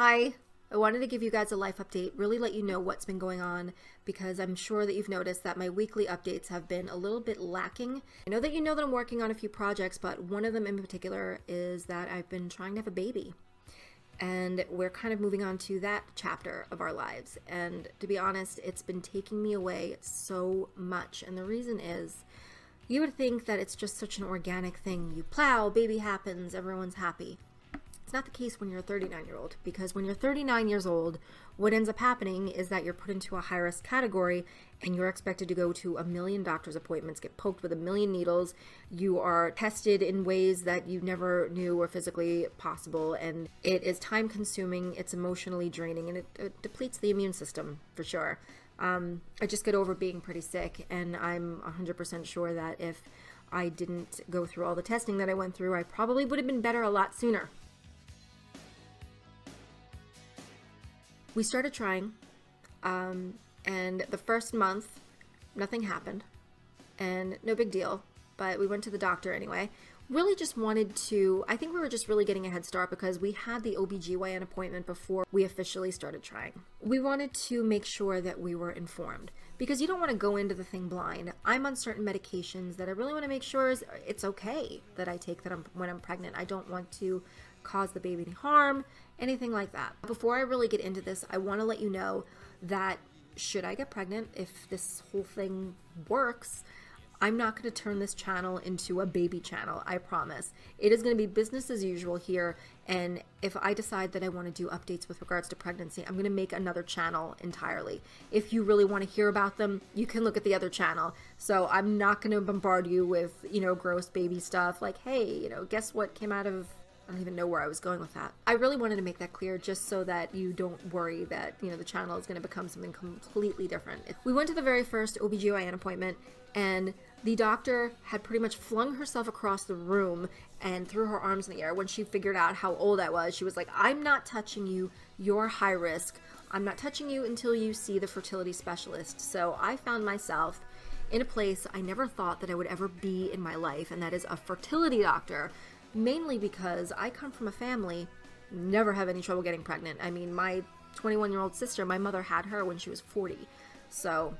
Hi, I wanted to give you guys a life update, really let you know what's been going on, because I'm sure that you've noticed that my weekly updates have been a little bit lacking. I know that you know that I'm working on a few projects, but one of them in particular is that I've been trying to have a baby. And we're kind of moving on to that chapter of our lives. And to be honest, it's been taking me away so much. And the reason is, you would think that it's just such an organic thing. You plow, baby happens, everyone's happy. It's not the case when you're a 39-year-old, because when you're 39 years old, what ends up happening is that you're put into a high-risk category and you're expected to go to 1,000,000 doctor's appointments, get poked with 1,000,000 needles. You are tested in ways that you never knew were physically possible, and it is time-consuming, it's emotionally draining, and it depletes the immune system for sure. I just get over being pretty sick, and I'm 100% sure that if I didn't go through all the testing that I went through, I probably would have been better a lot sooner. We started trying, and the first month, nothing happened, and no big deal, but we went to the doctor anyway. Really just wanted to, I think we were just really getting a head start because we had the OBGYN appointment before we officially started trying. We wanted to make sure that we were informed, because you don't want to go into the thing blind. I'm on certain medications that I really want to make sure it's okay that I take when I'm pregnant. I don't want to cause the baby any harm, anything like that. Before I really get into this, I want to let you know that should I get pregnant, if this whole thing works, I'm not going to turn this channel into a baby channel, I promise. It is going to be business as usual here, and if I decide that I want to do updates with regards to pregnancy, I'm going to make another channel entirely. If you really want to hear about them, you can look at the other channel. So I'm not going to bombard you with, gross baby stuff like, hey, guess what came out of... I don't even know where I was going with that. I really wanted to make that clear just so that you don't worry that, the channel is going to become something completely different. We went to the very first OBGYN appointment, and the doctor had pretty much flung herself across the room and threw her arms in the air when she figured out how old I was. She was like, I'm not touching you. You're high risk. I'm not touching you until you see the fertility specialist. So I found myself in a place I never thought that I would ever be in my life, and that is a fertility doctor. Mainly because I come from a family, never have any trouble getting pregnant. I mean, my 21-year-old sister, my mother had her when she was 40. So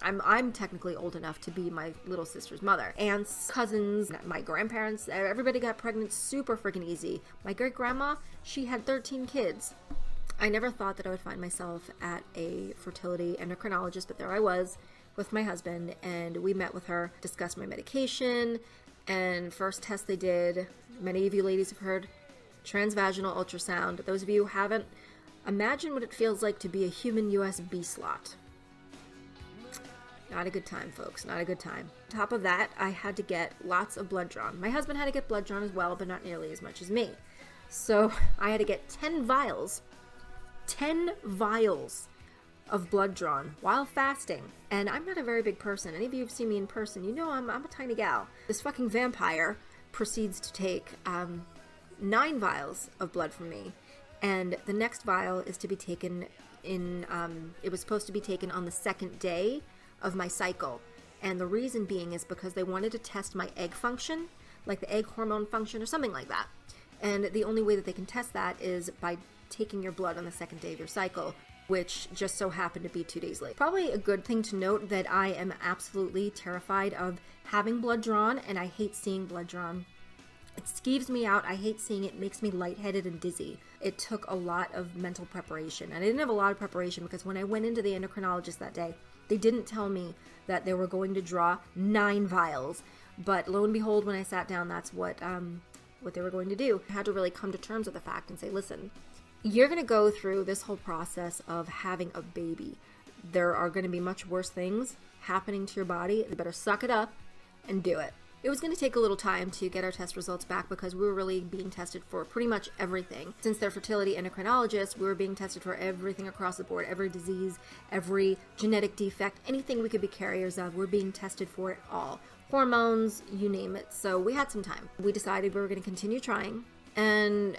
I'm technically old enough to be my little sister's mother. Aunts, cousins, my grandparents, everybody got pregnant super freaking easy. My great-grandma, she had 13 kids. I never thought that I would find myself at a fertility endocrinologist, but there I was with my husband, and we met with her, discussed my medication, and first test they did, many of you ladies have heard, transvaginal ultrasound. Those of you who haven't, imagine what it feels like to be a human USB slot. Not a good time, folks, not a good time. On top of that, I had to get lots of blood drawn. My husband had to get blood drawn as well, but not nearly as much as me. So I had to get 10 vials of blood drawn while fasting. And I'm not a very big person. Any of you who've seen me in person, you know I'm a tiny gal. This fucking vampire proceeds to take 9 vials of blood from me. And the next vial is to be taken it was supposed to be taken on the second day of my cycle. And the reason being is because they wanted to test my egg function, like the egg hormone function or something like that. And the only way that they can test that is by taking your blood on the second day of your cycle, which just so happened to be 2 days late. Probably a good thing to note that I am absolutely terrified of having blood drawn, and I hate seeing blood drawn. It skeeves me out. I hate seeing it. It makes me lightheaded and dizzy. It took a lot of mental preparation, and I didn't have a lot of preparation because when I went into the endocrinologist that day, they didn't tell me that they were going to draw 9 vials, but lo and behold, when I sat down, that's what they were going to do. I had to really come to terms with the fact and say, listen, you're going to go through this whole process of having a baby. There are going to be much worse things happening to your body. You better suck it up and do it. It was going to take a little time to get our test results back because we were really being tested for pretty much everything. Since they're fertility endocrinologists, we were being tested for everything across the board, every disease, every genetic defect, anything we could be carriers of, we're being tested for it all. Hormones, you name it. So we had some time. We decided we were going to continue trying, and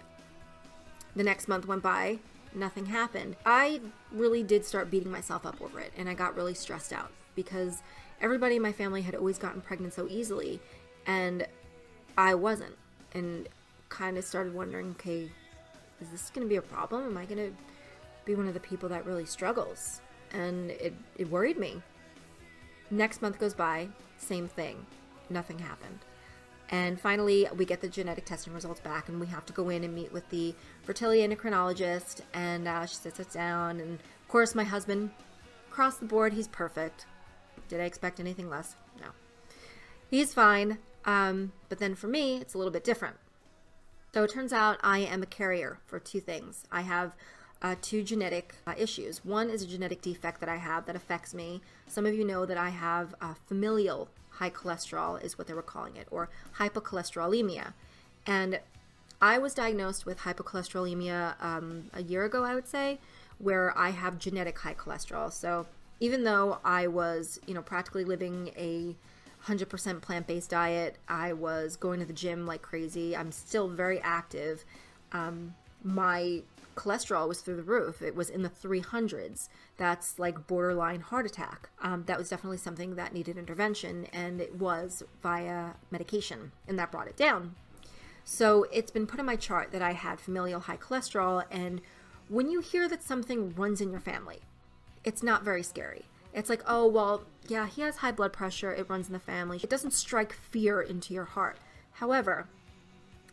the next month went by, nothing happened. I really did start beating myself up over it, and I got really stressed out because everybody in my family had always gotten pregnant so easily, and I wasn't. And kind of started wondering, okay, is this going to be a problem? Am I going to be one of the people that really struggles? And it worried me. Next month goes by, same thing. Nothing happened. And finally, we get the genetic testing results back, and we have to go in and meet with the fertility endocrinologist, and she sits us down, and of course my husband, across the board, he's perfect. Did I expect anything less? No. He's fine, but then for me, it's a little bit different. So it turns out I am a carrier for two things. I have two genetic issues. One is a genetic defect that I have that affects me. Some of you know that I have familial high cholesterol is what they were calling it, or hypocholesterolemia. And I was diagnosed with hypocholesterolemia a year ago, I would say, where I have genetic high cholesterol. So even though I was, practically living a 100% plant-based diet, I was going to the gym like crazy, I'm still very active, my cholesterol was through the roof. It was in the 300s. That's like borderline heart attack. That was definitely something that needed intervention, and it was via medication, and that brought it down. So it's been put on my chart that I had familial high cholesterol, and when you hear that something runs in your family, it's not very scary. It's like, oh, well, yeah, he has high blood pressure, it runs in the family. It doesn't strike fear into your heart. However,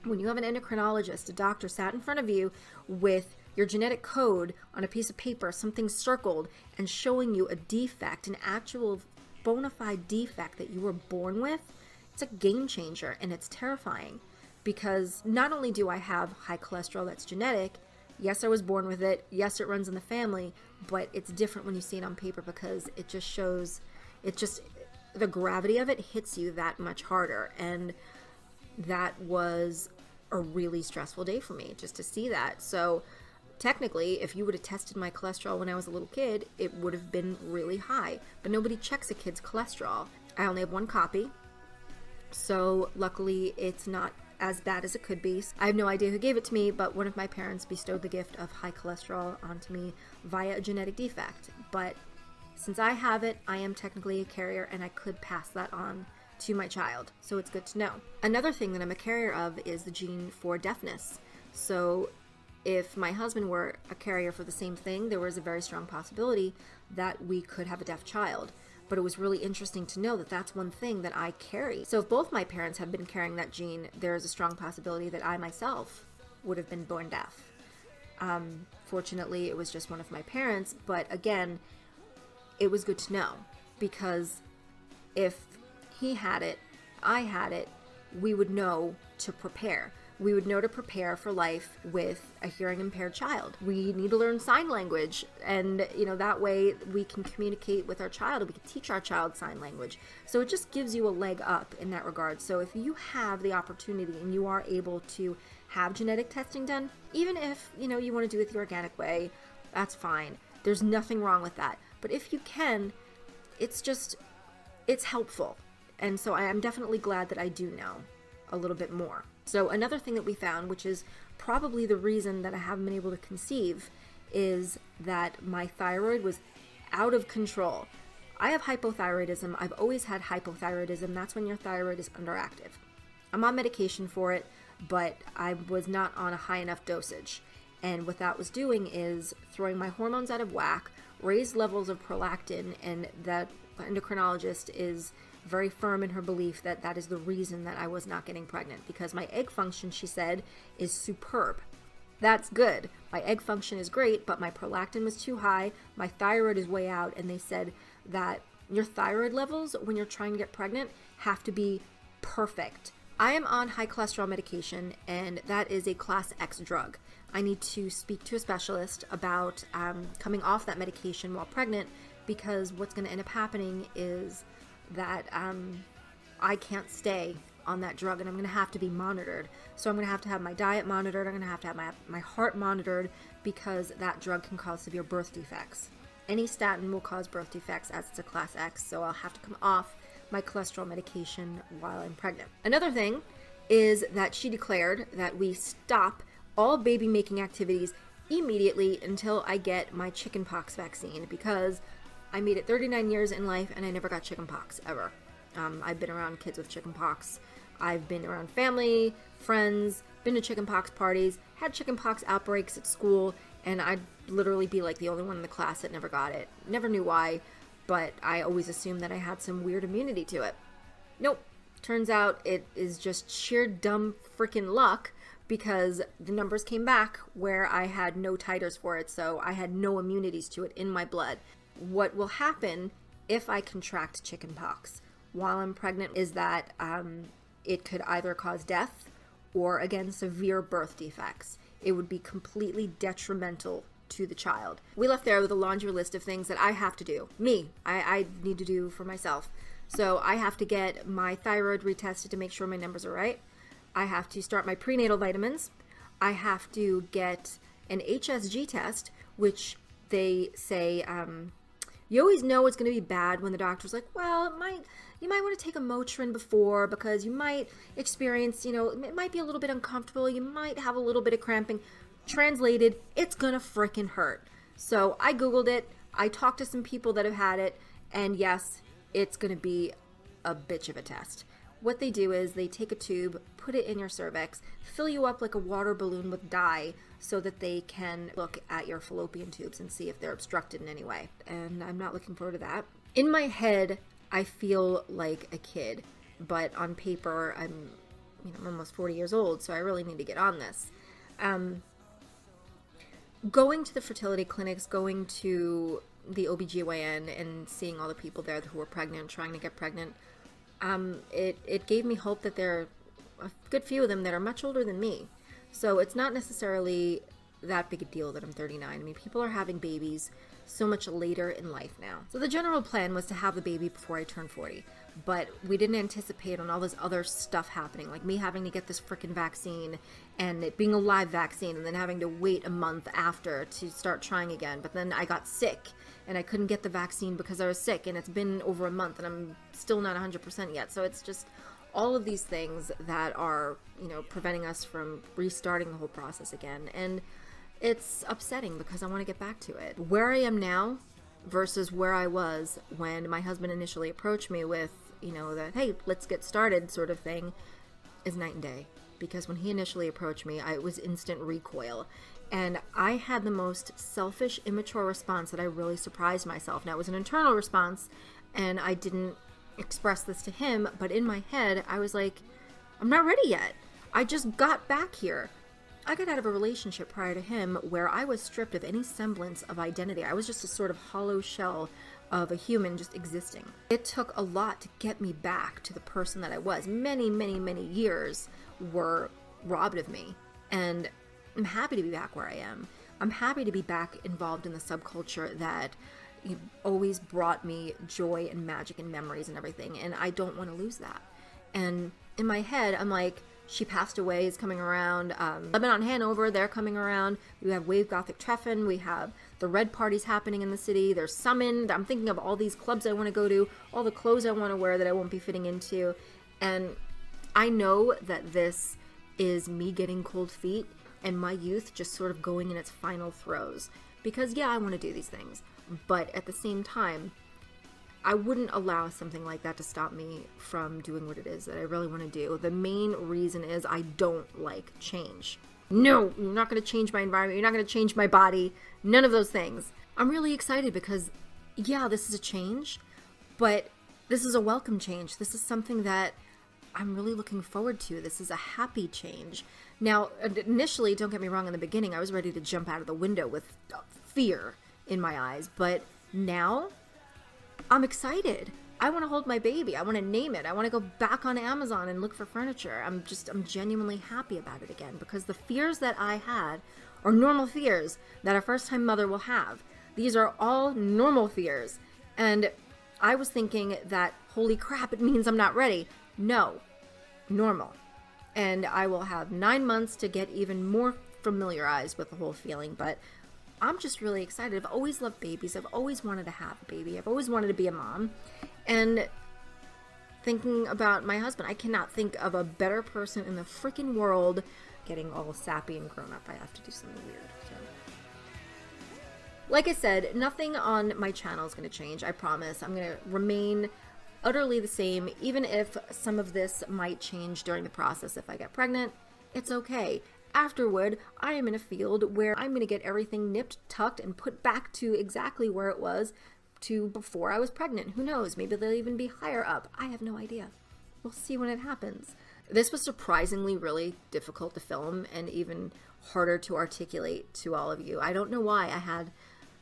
when you have an endocrinologist, a doctor sat in front of you with your genetic code on a piece of paper, something circled, and showing you a defect, an actual bona fide defect that you were born with, it's a game changer, and it's terrifying. Because not only do I have high cholesterol that's genetic, yes, I was born with it, yes, it runs in the family, but it's different when you see it on paper because it just shows, the gravity of it hits you that much harder. And that was a really stressful day for me just to see that. So technically, if you would have tested my cholesterol when I was a little kid, it would have been really high. But nobody checks a kid's cholesterol. I only have one copy, so luckily it's not as bad as it could be. I have no idea who gave it to me, but one of my parents bestowed the gift of high cholesterol onto me via a genetic defect. But since I have it, I am technically a carrier, and I could pass that on to my child, so it's good to know. Another thing that I'm a carrier of is the gene for deafness. So if my husband were a carrier for the same thing, there was a very strong possibility that we could have a deaf child. But it was really interesting to know that that's one thing that I carry. So if both my parents have been carrying that gene, there's a strong possibility that I myself would have been born deaf. Fortunately, it was just one of my parents, but again, it was good to know, because if he had it, I had it, we would know to prepare. We would know to prepare for life with a hearing impaired child. We need to learn sign language, and that way we can communicate with our child, and we can teach our child sign language. So it just gives you a leg up in that regard. So if you have the opportunity and you are able to have genetic testing done, even if you want to do it the organic way, that's fine. There's nothing wrong with that. But if you can, it's helpful. And so I am definitely glad that I do know a little bit more. So another thing that we found, which is probably the reason that I haven't been able to conceive, is that my thyroid was out of control. I have hypothyroidism. I've always had hypothyroidism. That's when your thyroid is underactive. I'm on medication for it, but I was not on a high enough dosage. And what that was doing is throwing my hormones out of whack, raised levels of prolactin, and that endocrinologist is very firm in her belief that that is the reason that I was not getting pregnant, because my egg function, she said, is superb. That's good. My egg function is great, but my prolactin was too high, my thyroid is way out, and they said that your thyroid levels when you're trying to get pregnant have to be perfect. I am on high cholesterol medication, and that is a class X drug. I need to speak to a specialist about coming off that medication while pregnant, because what's going to end up happening is that I can't stay on that drug, and I'm going to have to be monitored. So I'm going to have my diet monitored. I'm going to have my heart monitored, because that drug can cause severe birth defects. Any statin will cause birth defects, as it's a class X, so I'll have to come off my cholesterol medication while I'm pregnant. Another thing is that she declared that we stop all baby making activities immediately until I get my chickenpox vaccine, because I made it 39 years in life and I never got chickenpox ever. I've been around kids with chickenpox I've been around family, friends, been to chickenpox parties, had chickenpox outbreaks at school, and I'd literally be like the only one in the class that never got it. Never knew why, but I always assumed that I had some weird immunity to it. Nope. Turns out it is just sheer dumb freaking luck, because the numbers came back where I had no titers for it, so I had no immunities to it in my blood. What will happen if I contract chickenpox while I'm pregnant is that it could either cause death or, again, severe birth defects. It would be completely detrimental to the child. We left there with a laundry list of things that I have to do. I need to do for myself. So I have to get my thyroid retested to make sure my numbers are right. I have to start my prenatal vitamins. I have to get an HSG test, which they say, you always know it's going to be bad when the doctor's like, well, you might want to take a Motrin before, because you might experience, it might be a little bit uncomfortable. You might have a little bit of cramping. Translated, it's going to frickin' hurt. So I Googled it. I talked to some people that have had it, and yes, it's going to be a bitch of a test. What they do is they take a tube, put it in your cervix, fill you up like a water balloon with dye so that they can look at your fallopian tubes and see if they're obstructed in any way. And I'm not looking forward to that. In my head, I feel like a kid, but on paper, I'm almost 40 years old, so I really need to get on this. Going to the fertility clinics, going to the OBGYN and seeing all the people there who were pregnant, trying to get pregnant, it gave me hope that there are a good few of them that are much older than me. So it's not necessarily that big a deal that I'm 39. I mean, people are having babies so much later in life now. So the general plan was to have the baby before I turned 40, but we didn't anticipate on all this other stuff happening, like me having to get this frickin' vaccine and it being a live vaccine and then having to wait a month after to start trying again. But then I got sick and I couldn't get the vaccine because I was sick, and it's been over a month and I'm still not 100% yet. So it's just all of these things that are, preventing us from restarting the whole process again. And it's upsetting because I want to get back to it. Where I am now versus where I was when my husband initially approached me with, that, hey, let's get started sort of thing, is night and day. Because when he initially approached me, it was instant recoil. And I had the most selfish, immature response that I really surprised myself. Now, it was an internal response, and I didn't express this to him, but in my head, I was like, I'm not ready yet. I just got back here. I got out of a relationship prior to him where I was stripped of any semblance of identity. I was just a sort of hollow shell of a human just existing. It took a lot to get me back to the person that I was. Many, many, many years were robbed of me, and I'm happy to be back where I am. I'm happy to be back involved in the subculture that always brought me joy and magic and memories and everything, and I don't want to lose that. And in my head, I'm like, She Passed Away is coming around. Lebanon Hanover, they're coming around. We have Wave Gothic Treffen. We have the Red Parties happening in the city. There's Summoned. I'm thinking of all these clubs I want to go to, all the clothes I want to wear that I won't be fitting into. And I know that this is me getting cold feet and my youth just sort of going in its final throes. Because, yeah, I want to do these things. But at the same time, I wouldn't allow something like that to stop me from doing what it is that I really want to do. The main reason is I don't like change. No, you're not going to change my environment. You're not going to change my body. None of those things. I'm really excited because, yeah, this is a change, but this is a welcome change. This is something that I'm really looking forward to. This is a happy change. Now, initially, don't get me wrong, in the beginning, I was ready to jump out of the window with fear in my eyes, but now I'm excited. I want to hold my baby. I want to name it. I want to go back on Amazon and look for furniture. I'm genuinely happy about it again, because the fears that I had are normal fears that a first-time mother will have. These are all normal fears. And I was thinking that, holy crap, it means I'm not ready. No, normal. And I will have 9 months to get even more familiarized with the whole feeling, but I'm just really excited. I've always loved babies. I've always wanted to have a baby. I've always wanted to be a mom. And thinking about my husband, I cannot think of a better person in the freaking world. Getting all sappy and grown up, I have to do something weird. So, like I said, nothing on my channel is going to change. I promise. I'm going to remain utterly the same, even if some of this might change during the process. If I get pregnant, it's okay. Afterward, I am in a field where I'm going to get everything nipped, tucked, and put back to exactly where it was to before I was pregnant. Who knows? Maybe they'll even be higher up. I have no idea. We'll see when it happens. This was surprisingly really difficult to film and even harder to articulate to all of you. I don't know why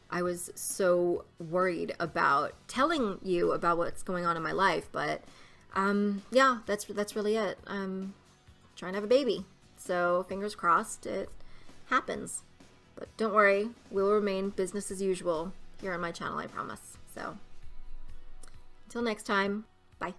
I was so worried about telling you about what's going on in my life, but yeah, that's really it. I'm trying to have a baby. So fingers crossed it happens. But don't worry, we'll remain business as usual here on my channel, I promise. So until next time, bye.